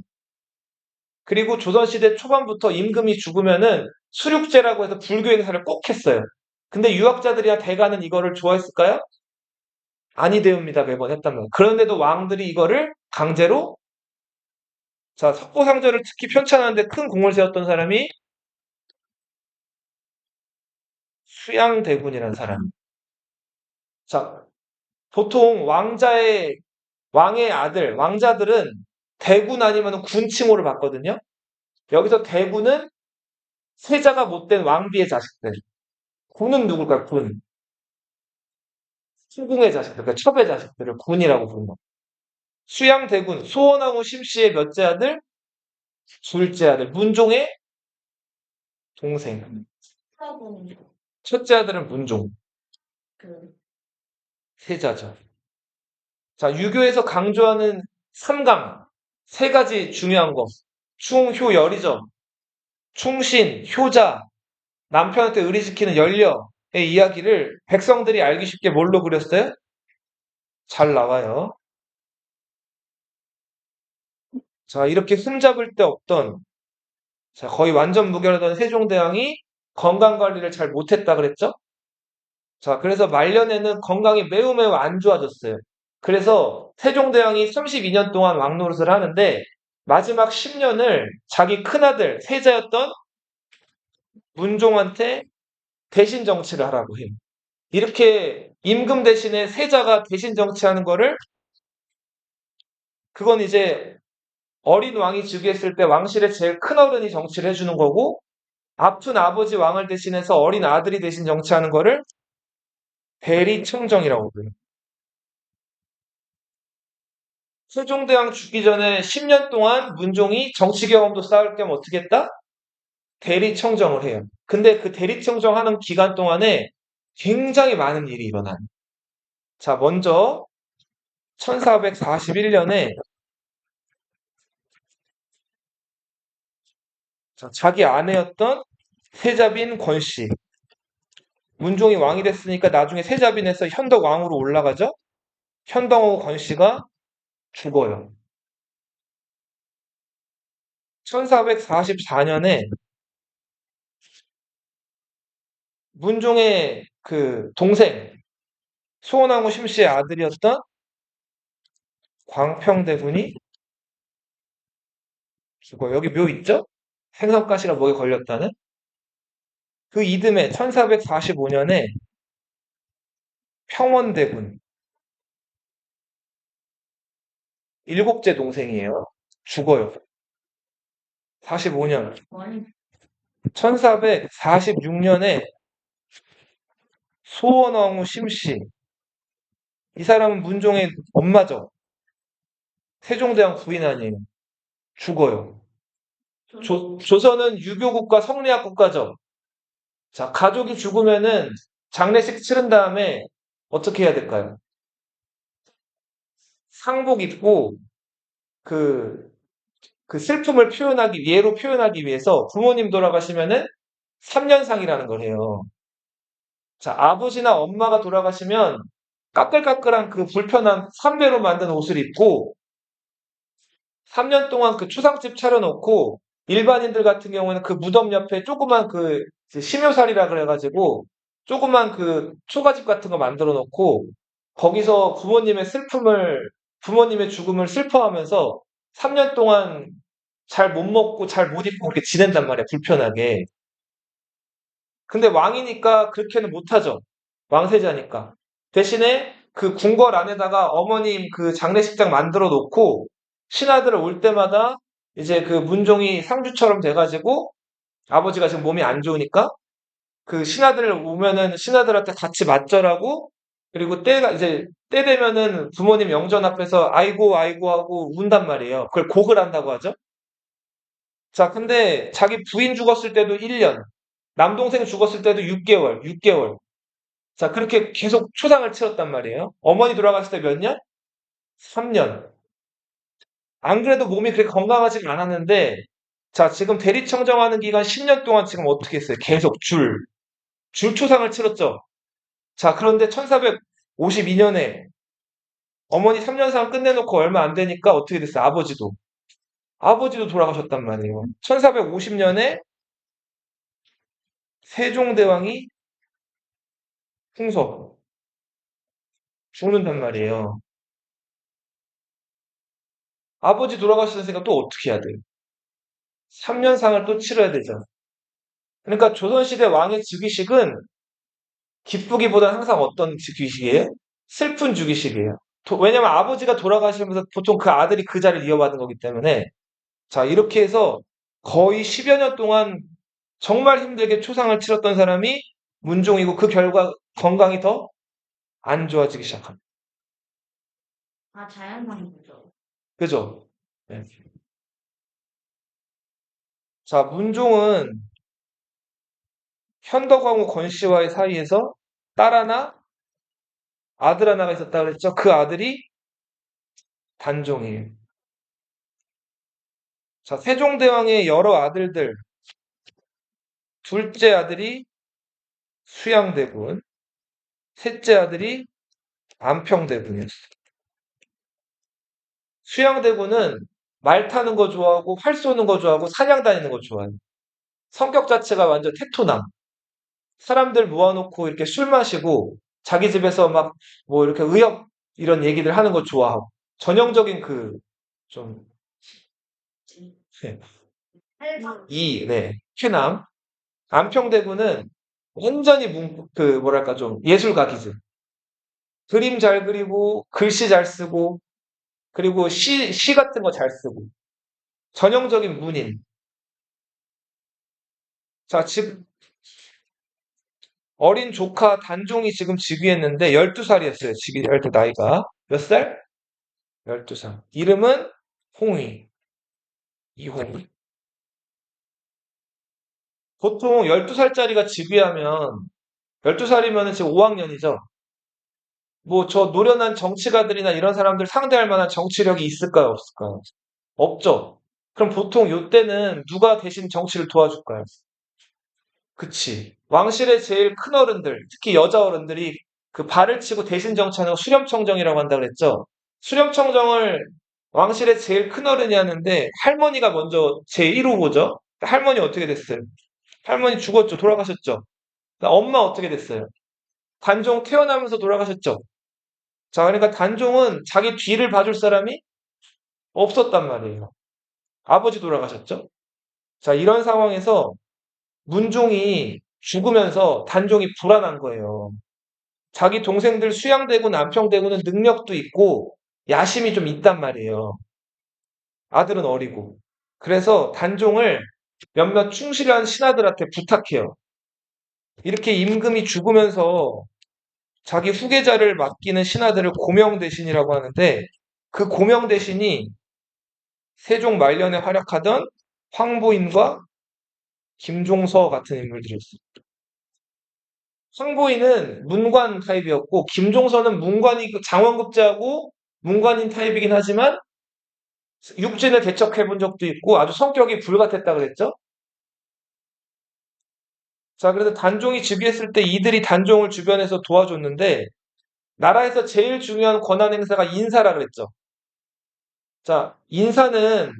그리고 조선시대 초반부터 임금이 죽으면은 수륙제라고 해서 불교 행사를 꼭 했어요. 근데 유학자들이나 대가는 이거를 좋아했을까요? 아니 되옵니다. 매번 했단 말이에요. 그런데도 왕들이 이거를 강제로 자, 석고상절을 특히 편찬하는데 큰 공을 세웠던 사람이 수양대군이라는 사람. 자, 보통 왕의 아들, 왕자들은 대군 아니면 군칭호를 받거든요. 여기서 대군은 세자가 못된 왕비의 자식들. 군은 누굴까요? 군. 후궁의 자식들, 그러니까 첩의 자식들을 군이라고 부른다. 수양대군, 소원왕후 심씨의 몇째 아들? 둘째 아들. 문종의 동생. 하고 첫째 아들은 문종. 그 세자죠. 자, 유교에서 강조하는 삼강. 세 가지 중요한 거. 충, 효, 열이죠. 충신, 효자, 남편한테 의리지키는 연려의 이야기를 백성들이 알기 쉽게 뭘로 그렸어요? 잘 나와요. 자, 이렇게 흠잡을 데 없던, 자, 거의 완전 무결하던 세종대왕이 건강 관리를 잘 못했다 그랬죠? 자, 그래서 말년에는 건강이 매우 매우 안 좋아졌어요. 그래서 세종대왕이 32년 동안 왕노릇을 하는데 마지막 10년을 자기 큰아들 세자였던 문종한테 대신 정치를 하라고 해요. 이렇게 임금 대신에 세자가 대신 정치하는 거를 그건 이제 어린 왕이 즉위했을 때 왕실의 제일 큰 어른이 정치를 해주는 거고 아픈 아버지 왕을 대신해서 어린 아들이 대신 정치하는 거를 대리청정이라고 불러요. 세종대왕 죽기 전에 10년 동안 문종이 정치 경험도 쌓을 겸 어떻게 했다? 대리청정을 해요. 근데 그 대리청정하는 기간 동안에 굉장히 많은 일이 일어나요. 자, 먼저 1441년에 자기 아내였던 세자빈 권씨. 문종이 왕이 됐으니까 나중에 세자빈에서 현덕 왕으로 올라가죠. 현덕 권씨가 죽어요. 1444년에 문종의 그 동생 수원왕후 심씨의 아들이었던 광평대군이 죽어요. 여기 묘 있죠? 생선가시가 목에 걸렸다는 그 이듬해 1445년에 평원대군 일곱째 동생이에요. 죽어요. 45년. 아니 1446년에 소원왕후 심씨. 이 사람은 문종의 엄마죠. 세종대왕 부인 아니에요. 죽어요. 조선은 유교국가 성리학 국가죠. 자, 가족이 죽으면은 장례식 치른 다음에 어떻게 해야 될까요? 상복 입고 그, 그 슬픔을 예로 표현하기 위해서 부모님 돌아가시면은 3년상이라는 걸 해요. 자, 아버지나 엄마가 돌아가시면 까끌까끌한 그 불편한 삼배로 만든 옷을 입고 3년 동안 그 추상집 차려놓고 일반인들 같은 경우는 그 무덤 옆에 조그만 그 이제 심요살이라 그래가지고 조그만 그 초가집 같은 거 만들어 놓고 거기서 부모님의 죽음을 슬퍼하면서 3년 동안 잘 못 먹고 잘 못 입고 그렇게 지낸단 말이야, 불편하게. 근데 왕이니까 그렇게는 못하죠. 왕세자니까. 대신에 그 궁궐 안에다가 어머님 그 장례식장 만들어 놓고 신하들 올 때마다 이제 그 문종이 상주처럼 돼가지고 아버지가 지금 몸이 안 좋으니까 그 신하들 오면은 신하들한테 같이 맞절하고 그리고 때가 이제 때 되면은 부모님 영전 앞에서 아이고 아이고 하고 운단 말이에요. 그걸 곡을 한다고 하죠. 자, 근데 자기 부인 죽었을 때도 1년, 남동생 죽었을 때도 6개월, 6개월. 자, 그렇게 계속 초상을 치렀단 말이에요. 어머니 돌아갔을 때 몇 년? 3년. 안 그래도 몸이 그렇게 건강하지가 않았는데, 자, 지금 대리청정하는 기간 10년 동안 지금 어떻게 했어요? 계속 줄 초상을 치렀죠. 자, 그런데 1452년에 어머니 3년상 끝내놓고 얼마 안 되니까 어떻게 됐어요? 아버지도 돌아가셨단 말이에요. 1450년에 세종대왕이 풍서 죽는단 말이에요. 아버지 돌아가셨으니까 또 어떻게 해야 돼요? 3년상을 또 치러야 되잖아. 그러니까 조선시대 왕의 즉위식은 기쁘기보다는 항상 어떤 즉위식이에요? 슬픈 즉위식이에요. 왜냐면 아버지가 돌아가시면서 보통 그 아들이 그 자리를 이어받은 거기 때문에 자, 이렇게 해서 거의 10여 년 동안 정말 힘들게 초상을 치렀던 사람이 문종이고 그 결과 건강이 더 안 좋아지기 시작합니다. 아, 자연상이죠. 그죠? 네. 자, 문종은 현덕왕후 권씨와의 사이에서 딸 하나, 아들 하나가 있었다 그랬죠? 그 아들이 단종이에요. 자, 세종대왕의 여러 아들들, 둘째 아들이 수양대군, 셋째 아들이 안평대군이었어요. 수양대군은 말 타는 거 좋아하고 활 쏘는 거 좋아하고 사냥 다니는 거 좋아해요. 성격 자체가 완전 테토남. 사람들 모아놓고 이렇게 술 마시고 자기 집에서 막 뭐 이렇게 의협 이런 얘기들 하는 거 좋아하고 전형적인 그 좀 할망. 네, 쾌남. 안평대군은 완전히 그 뭐랄까 좀 예술가기즈. 그림 잘 그리고 글씨 잘 쓰고 그리고 시 같은 거 잘 쓰고 전형적인 문인. 자, 지금 어린 조카 단종이 지금 즉위했는데 12살이었어요. 즉위할 때 나이가. 몇 살? 12살. 이름은 홍의. 이홍의. 보통 12살짜리가 즉위하면 12살이면 지금 5학년이죠. 뭐 저 노련한 정치가들이나 이런 사람들 상대할 만한 정치력이 있을까요? 없을까요? 없죠. 그럼 보통 요때는 누가 대신 정치를 도와줄까요? 그치. 왕실의 제일 큰 어른들, 특히 여자 어른들이 그 발을 치고 대신 정치하는 거 수렴청정이라고 한다 그랬죠. 수렴청정을 왕실의 제일 큰 어른이 하는데 할머니가 먼저 제1후보죠. 할머니 어떻게 됐어요? 할머니 죽었죠. 돌아가셨죠. 엄마 어떻게 됐어요? 단종 태어나면서 돌아가셨죠. 자, 그러니까 단종은 자기 뒤를 봐줄 사람이 없었단 말이에요. 아버지 돌아가셨죠. 자, 이런 상황에서 문종이 죽으면서 단종이 불안한 거예요. 자기 동생들 수양대군, 안평대군은 능력도 있고 야심이 좀 있단 말이에요. 아들은 어리고. 그래서 단종을 몇몇 충실한 신하들한테 부탁해요. 이렇게 임금이 죽으면서 자기 후계자를 맡기는 신하들을 고명대신이라고 하는데 그 고명대신이 세종 말년에 활약하던 황보인과 김종서 같은 인물들이었어요. 황보인은 문관 타입이었고 김종서는 문관이 장원급제하고 문관인 타입이긴 하지만 육진을 대척해 본 적도 있고 아주 성격이 불같았다 그랬죠. 자, 그래서 단종이 즉위했을 때 이들이 단종을 주변에서 도와줬는데 나라에서 제일 중요한 권한 행사가 인사라 그랬죠. 자, 인사는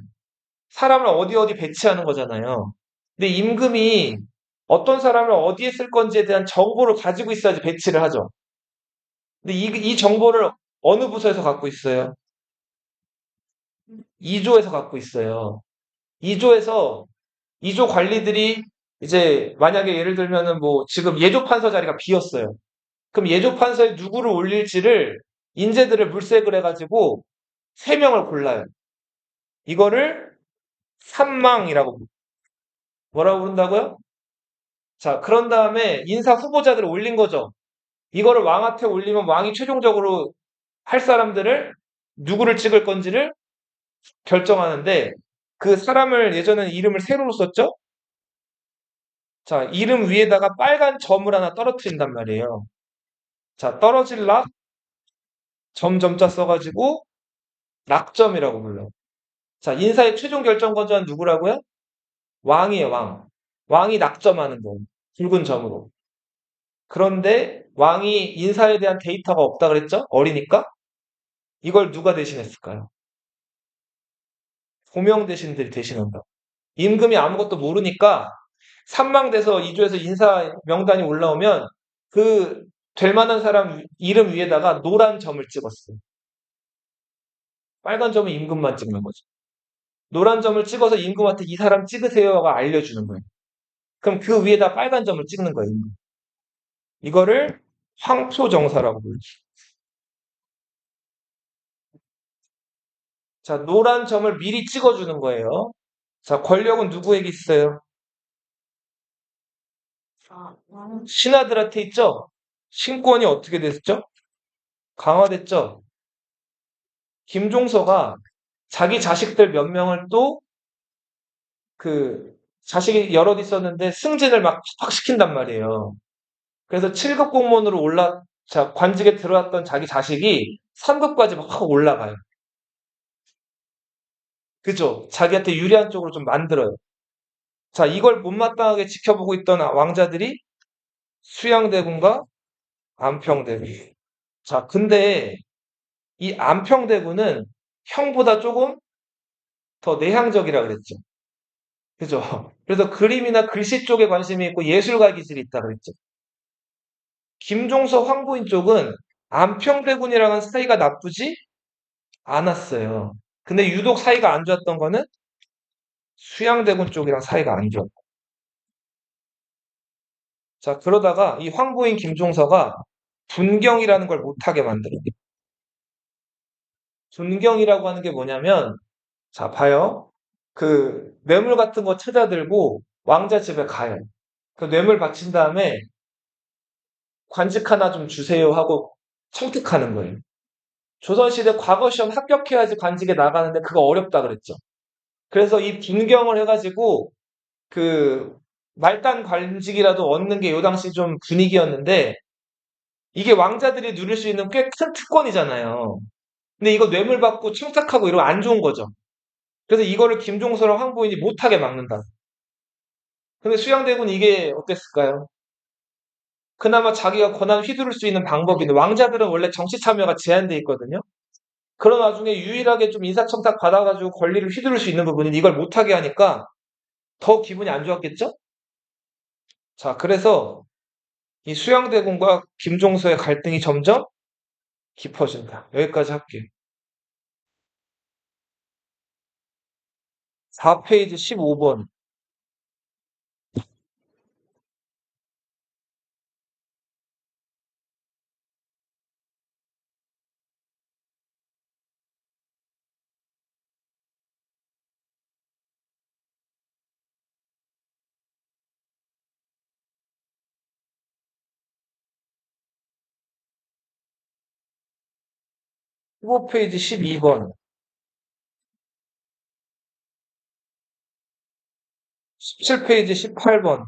사람을 어디 어디 배치하는 거잖아요. 근데 임금이 어떤 사람을 어디에 쓸 건지에 대한 정보를 가지고 있어야지 배치를 하죠. 근데 이 정보를 어느 부서에서 갖고 있어요? 2조에서 갖고 있어요. 2조에서 2조 관리들이 이제 만약에 예를 들면은 뭐 지금 예조 판서 자리가 비었어요. 그럼 예조 판서에 누구를 올릴지를 인재들을 물색을 해가지고 3명을 골라요. 이거를 삼망이라고 뭐라고 부른다고요? 자, 그런 다음에 인사 후보자들을 올린 거죠. 이거를 왕한테 올리면 왕이 최종적으로 할 사람들을 누구를 찍을 건지를 결정하는데 그 사람을 예전에는 이름을 세로로 썼죠? 자, 이름 위에다가 빨간 점을 하나 떨어뜨린단 말이에요. 자, 떨어질 락, 점자 써가지고 낙점이라고 불러요. 자, 인사의 최종 결정권자는 누구라고요? 왕이에요, 왕. 왕이 낙점하는 거예요. 붉은 점으로. 그런데 왕이 인사에 대한 데이터가 없다 그랬죠? 어리니까? 이걸 누가 대신했을까요? 고명 대신들이 대신한다. 임금이 아무것도 모르니까 산망돼서 2조에서 인사 명단이 올라오면 그 될 만한 사람 이름 위에다가 노란 점을 찍었어요. 빨간 점은 임금만 찍는 거죠. 노란 점을 찍어서 임금한테 이 사람 찍으세요가 알려주는 거예요. 그럼 그 위에다 빨간 점을 찍는 거예요. 임금. 이거를 황표정사라고 불러요. 자, 노란 점을 미리 찍어주는 거예요. 자, 권력은 누구에게 있어요? 나는 신하들한테 있죠? 신권이 어떻게 됐죠? 강화됐죠? 김종서가 자기 자식들 몇 명을 또 그 자식이 여럿 있었는데 승진을 막 확 시킨단 말이에요. 그래서 7급 공무원으로 자, 관직에 들어왔던 자기 자식이 3급까지 막 확 올라가요. 그죠? 자기한테 유리한 쪽으로 좀 만들어요. 자, 이걸 못마땅하게 지켜보고 있던 왕자들이 수양대군과 안평대군. 자, 근데 이 안평대군은 형보다 조금 더 내향적이라 그랬죠. 그죠? 그래서 그림이나 글씨 쪽에 관심이 있고 예술가 기질이 있다 그랬죠. 김종서 황보인 쪽은 안평대군이랑은 사이가 나쁘지 않았어요. 근데 유독 사이가 안 좋았던 거는 수양대군 쪽이랑 사이가 안 좋았고. 자, 그러다가 이 황보인 김종서가 분경이라는 걸 못하게 만들어요. 분경이라고 하는 게 뭐냐면, 자, 봐요. 그 뇌물 같은 거 찾아들고 왕자 집에 가요. 그 뇌물 바친 다음에 관직 하나 좀 주세요 하고 청탁하는 거예요. 조선시대 과거 시험 합격해야지 관직에 나가는데 그거 어렵다 그랬죠. 그래서 이 분경을 해가지고 그 말단 관직이라도 얻는 게 요 당시 좀 분위기였는데 이게 왕자들이 누릴 수 있는 꽤 큰 특권이잖아요. 근데 이거 뇌물 받고 청탁하고 이러면 안 좋은 거죠. 그래서 이거를 김종서랑 황보인이 못하게 막는다. 근데 수양대군이 이게 어땠을까요? 그나마 자기가 권한 휘두를 수 있는 방법인데 왕자들은 원래 정치 참여가 제한돼 있거든요. 그런 와중에 유일하게 좀 인사청탁 받아가지고 권리를 휘두를 수 있는 부분인 이걸 못하게 하니까 더 기분이 안 좋았겠죠? 자, 그래서 이 수양대군과 김종서의 갈등이 점점 깊어진다. 여기까지 할게요. 4페이지 15번. 15페이지 12번. 17페이지 18번.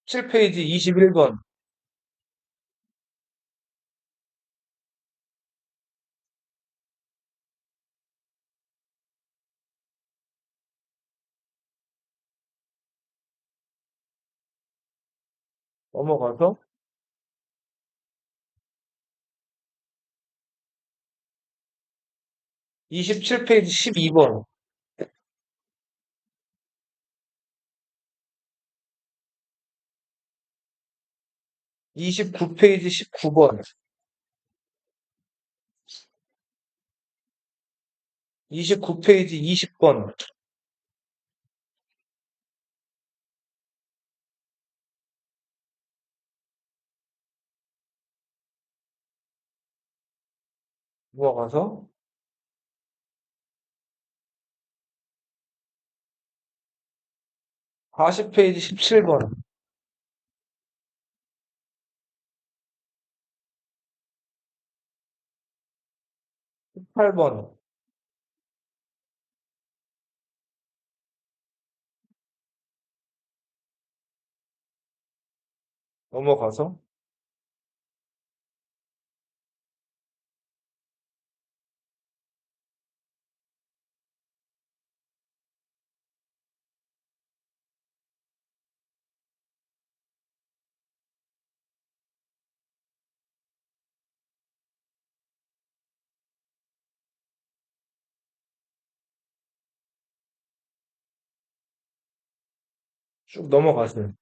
17페이지 21번. 넘어가서 27페이지 12번, 29페이지 19번, 29페이지 20번, 넘어가서 40페이지 17번, 18번, 넘어가서 쭉 넘어가세요.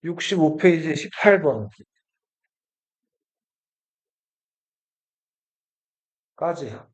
65페이지 18번까지.